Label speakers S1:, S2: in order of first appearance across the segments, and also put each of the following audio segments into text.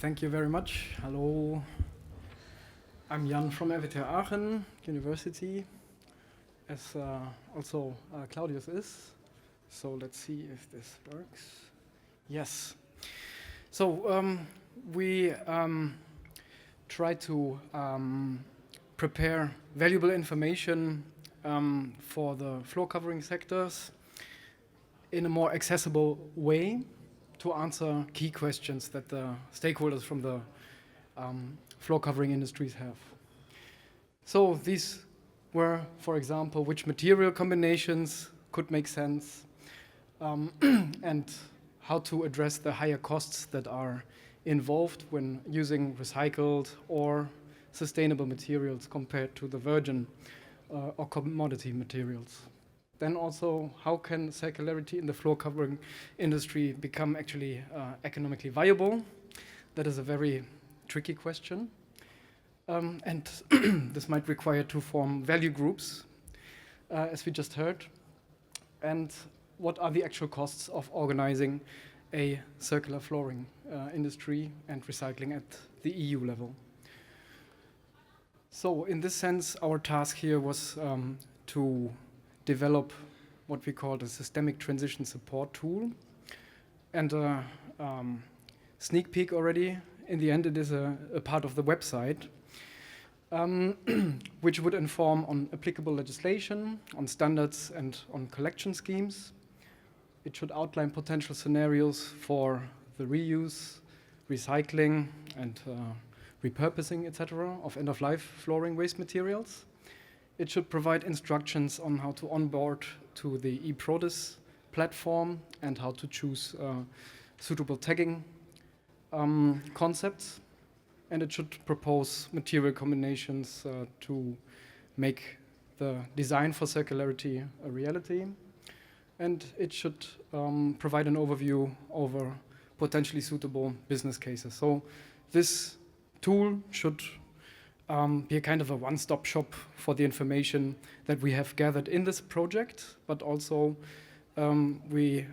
S1: Thank you very much. Hello. I'm Jan from RWTH Aachen University, as also Claudius is. So let's see if this works. Yes. So we try to prepare valuable information for the floor covering sectors in a more accessible way to answer key questions that the stakeholders from the floor covering industries have. So these were, for example, which material combinations could make sense and how to address the higher costs that are involved when using recycled or sustainable materials compared to the virgin or commodity materials. Then also, how can circularity in the floor covering industry become actually economically viable? That is a very tricky question. And this might require to form value groups, as we just heard. And what are the actual costs of organizing a circular flooring industry and recycling at the EU level? So in this sense, our task here was to develop what we call the systemic transition support tool. And a sneak peek already, in the end it is a part of the website, which would inform on applicable legislation, on standards and on collection schemes. It should outline potential scenarios for the reuse, recycling and repurposing, etc. of end-of-life flooring waste materials. It should provide instructions on how to onboard to the eProdis platform and how to choose suitable tagging concepts. And it should propose material combinations to make the design for circularity a reality. And it should provide an overview over potentially suitable business cases. So this tool should be a kind of a one-stop shop for the information that we have gathered in this project, but also we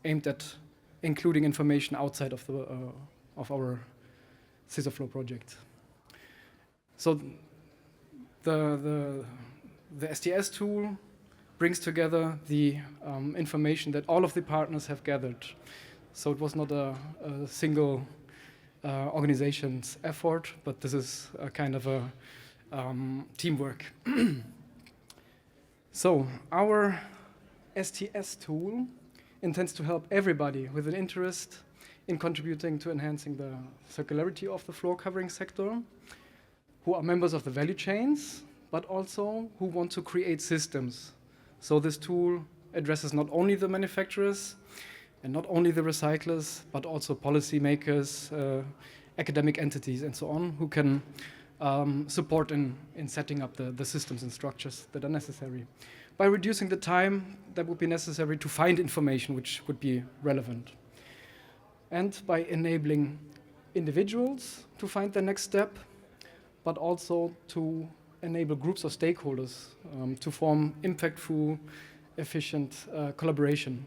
S1: aimed at including information outside of our CISUFLO project. So the STS tool brings together the information that all of the partners have gathered. So it was not a single organization's effort, but this is a kind of a teamwork. So our STS tool intends to help everybody with an interest in contributing to enhancing the circularity of the floor covering sector, who are members of the value chains, but also who want to create systems. So this tool addresses not only the manufacturers and not only the recyclers, but also policymakers, academic entities, and so on, who can support in setting up the systems and structures that are necessary, by reducing the time that would be necessary to find information which would be relevant, and by enabling individuals to find their next step, but also to enable groups of stakeholders to form impactful, efficient collaboration.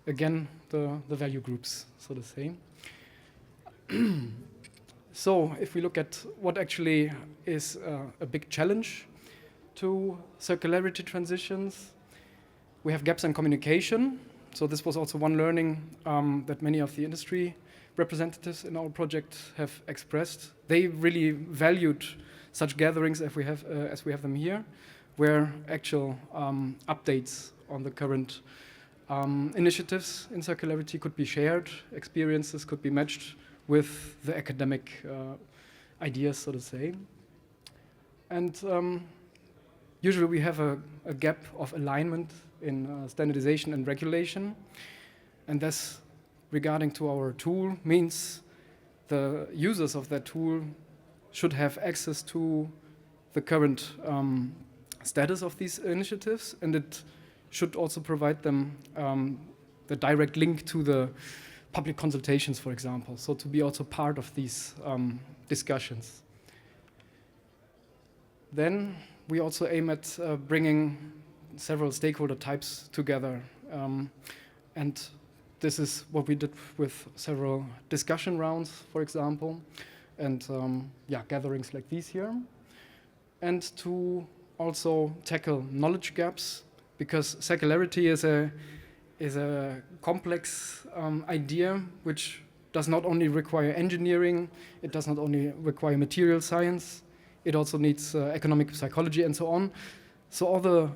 S1: Again, the value groups, so to say. So if we look at what actually is a big challenge to circularity transitions, we have gaps in communication. So this was also one learning that many of the industry representatives in our project have expressed. They really valued such gatherings as we have them here, where actual updates on the current initiatives in circularity could be shared, experiences could be matched with the academic ideas, so to say. And usually we have a gap of alignment in standardization and regulation. And this, regarding to our tool, means the users of that tool should have access to the current status of these initiatives, and it should also provide them the direct link to the public consultations, for example, so to be also part of these discussions. Then we also aim at bringing several stakeholder types together and this is what we did with several discussion rounds, for example, and gatherings like these here. And to also tackle knowledge gaps, because circularity is a complex idea which does not only require engineering, it does not only require material science, it also needs economic psychology and so on. So all the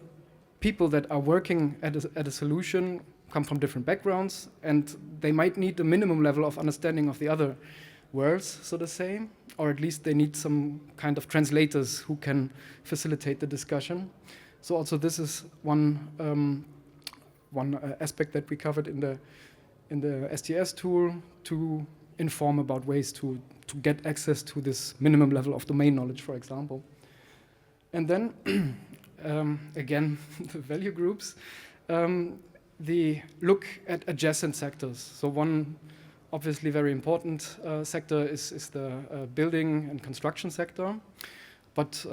S1: people that are working at a solution come from different backgrounds, and they might need a minimum level of understanding of the other worlds, so to say, or at least they need some kind of translators who can facilitate the discussion. So also this is one aspect that we covered in the STS tool, to inform about ways to get access to this minimum level of domain knowledge, for example. And then, again, the value groups, the look at adjacent sectors. So one obviously very important sector is the building and construction sector, but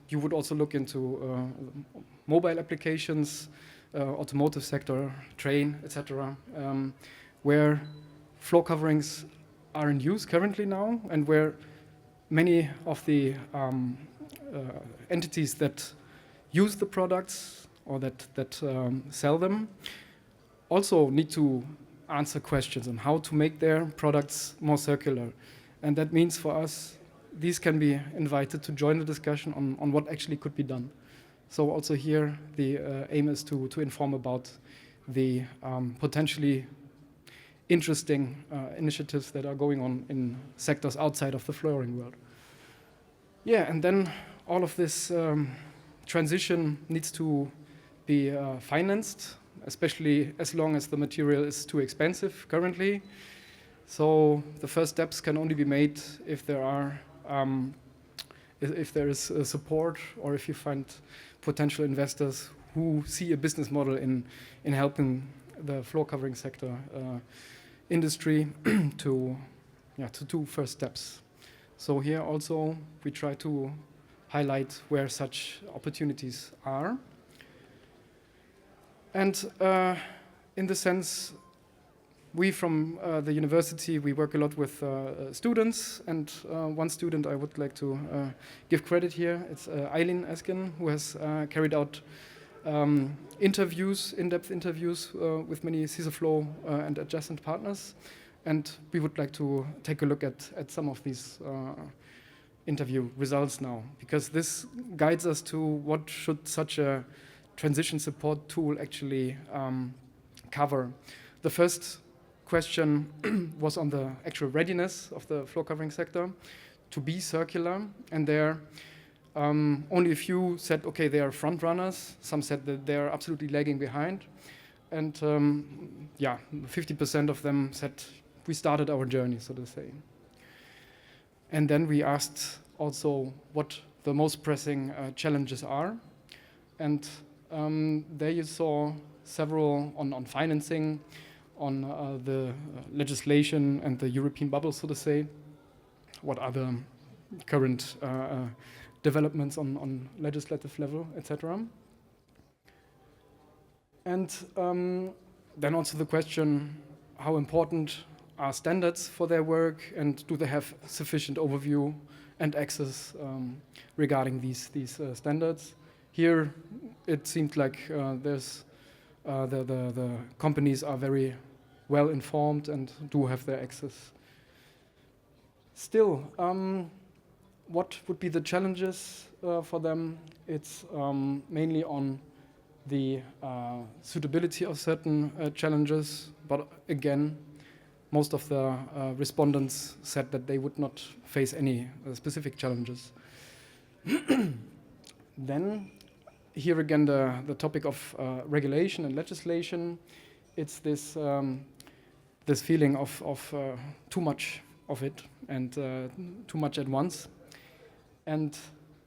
S1: you would also look into mobile applications, automotive sector, train, etc., where floor coverings are in use currently now, and where many of the entities that use the products or that sell them also need to answer questions on how to make their products more circular. And that means for us, these can be invited to join the discussion on what actually could be done. So also here, the aim is to inform about the potentially interesting initiatives that are going on in sectors outside of the flooring world. Yeah, and then all of this transition needs to be financed, especially as long as the material is too expensive currently. So the first steps can only be made if there are if there is support, or if you find potential investors who see a business model in helping the floor covering sector industry to do first steps. So here also we try to highlight where such opportunities are. And in the sense, we from the university, we work a lot with students, and one student I would like to give credit here, it's Eileen Eskin, who has carried out interviews, in-depth interviews with many CISUFLO and adjacent partners, and we would like to take a look at some of these interview results now, because this guides us to what should such a transition support tool actually cover. The first question was on the actual readiness of the floor covering sector to be circular, and there only a few said, okay, they are front runners. Some said that they are absolutely lagging behind, and 50% of them said we started our journey, so to say. And then we asked also what the most pressing challenges are, and there you saw several on financing, on the legislation and the European bubble, so to say. What are the current developments on legislative level, etc. And then also the question, how important are standards for their work, and do they have sufficient overview and access regarding these standards? Here it seemed like there's the companies are very well informed and do have their access. Still, what would be the challenges for them? It's mainly on the suitability of certain challenges, but again, most of the respondents said that they would not face any specific challenges. Then, here again, the topic of regulation and legislation. It's this this feeling of too much of it and too much at once. And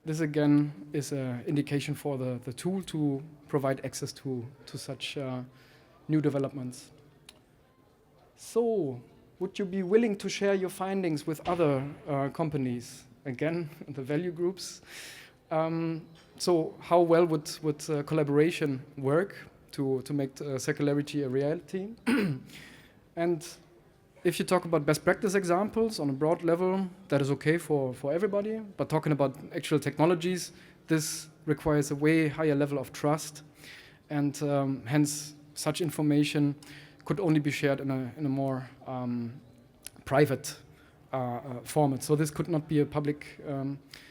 S1: this again is an indication for the tool to provide access to such new developments. So, would you be willing to share your findings with other companies? Again, the value groups. So, how well would collaboration work to make circularity a reality? And if you talk about best practice examples on a broad level, that is okay for everybody. But talking about actual technologies, this requires a way higher level of trust. And hence, such information could only be shared in a more private format. So this could not be a public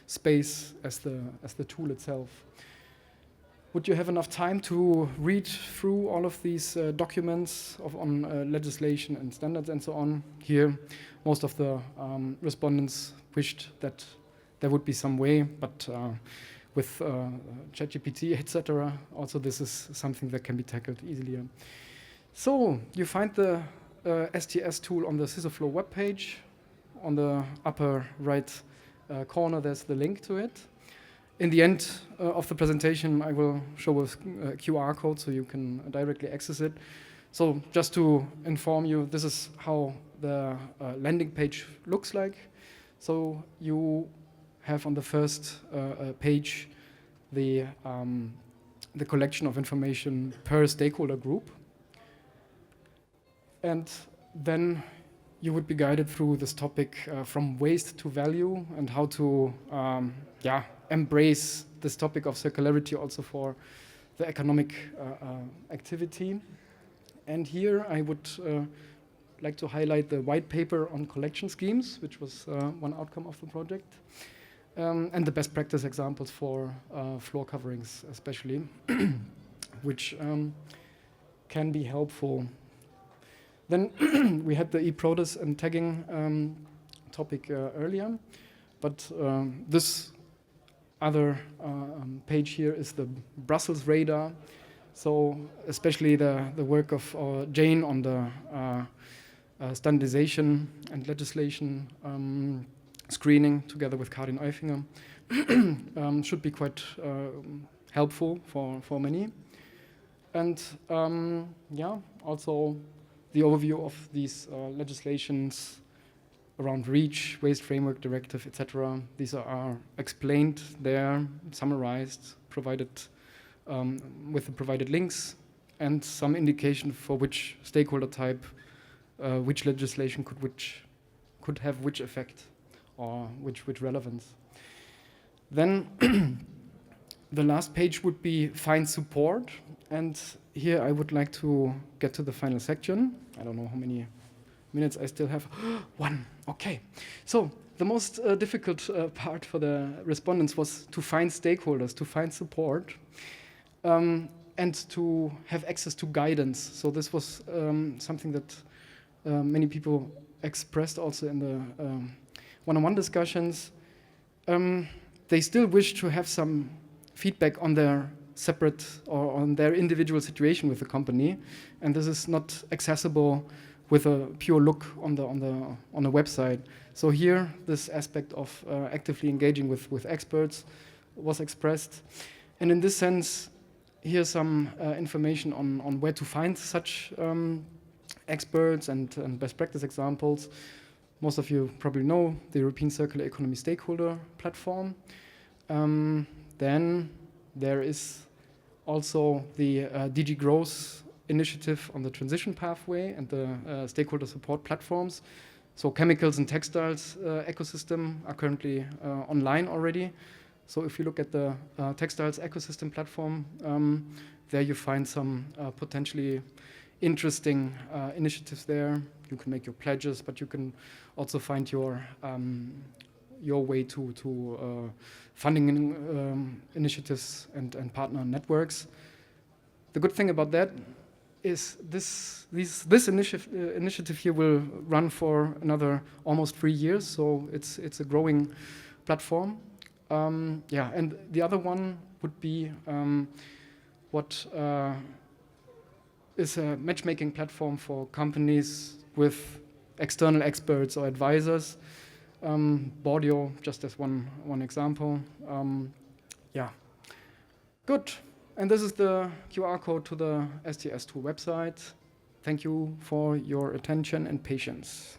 S1: space as the tool itself. Would you have enough time to read through all of these documents on legislation and standards and so on? Here, most of the respondents wished that there would be some way, but with ChatGPT, etc., also this is something that can be tackled easily. So you find the STS tool on the CISUFLO webpage. On the upper right corner, there's the link to it. In the end of the presentation, I will show a QR code so you can directly access it. So just to inform you, this is how the landing page looks like. So you have on the first page the collection of information per stakeholder group. And then you would be guided through this topic from waste to value and how to embrace this topic of circularity also for the economic activity. And here I would like to highlight the white paper on collection schemes, which was one outcome of the project, and the best practice examples for floor coverings especially, which can be helpful. Then we had the e-produce and tagging topic earlier, but this other page here is the Brussels radar. So especially the work of Jane on the standardization and legislation screening together with Karin Eufinger should be quite helpful for many. And also the overview of these legislations around REACH, Waste Framework Directive, etc. These are explained there, summarized, provided with the provided links, and some indication for which stakeholder type, which legislation could have which effect or which relevance. Then the last page would be find support, and here I would like to get to the final section. I don't know how many minutes I still have. 1, okay. So the most difficult part for the respondents was to find stakeholders, to find support, and to have access to guidance. So this was something that many people expressed also in the one-on-one discussions. They still wish to have some feedback on their separate or on their individual situation with the company, and this is not accessible with a pure look on the website. So here, this aspect of actively engaging with experts was expressed, and in this sense, here's some information on where to find such experts and best practice examples. Most of you probably know the European Circular Economy Stakeholder Platform. Then there is also the DG Growth initiative on the transition pathway and the stakeholder support platforms. So chemicals and textiles ecosystem are currently online already. So if you look at the textiles ecosystem platform, there you find some potentially interesting initiatives there. You can make your pledges, but you can also find your way to funding initiatives and partner networks. The good thing about that is this initiative here will run for another almost 3 years, so it's a growing platform. And the other one would be what is a matchmaking platform for companies with external experts or advisors. Bordio, just as one example. Good. And this is the QR code to the STS2 website. Thank you for your attention and patience.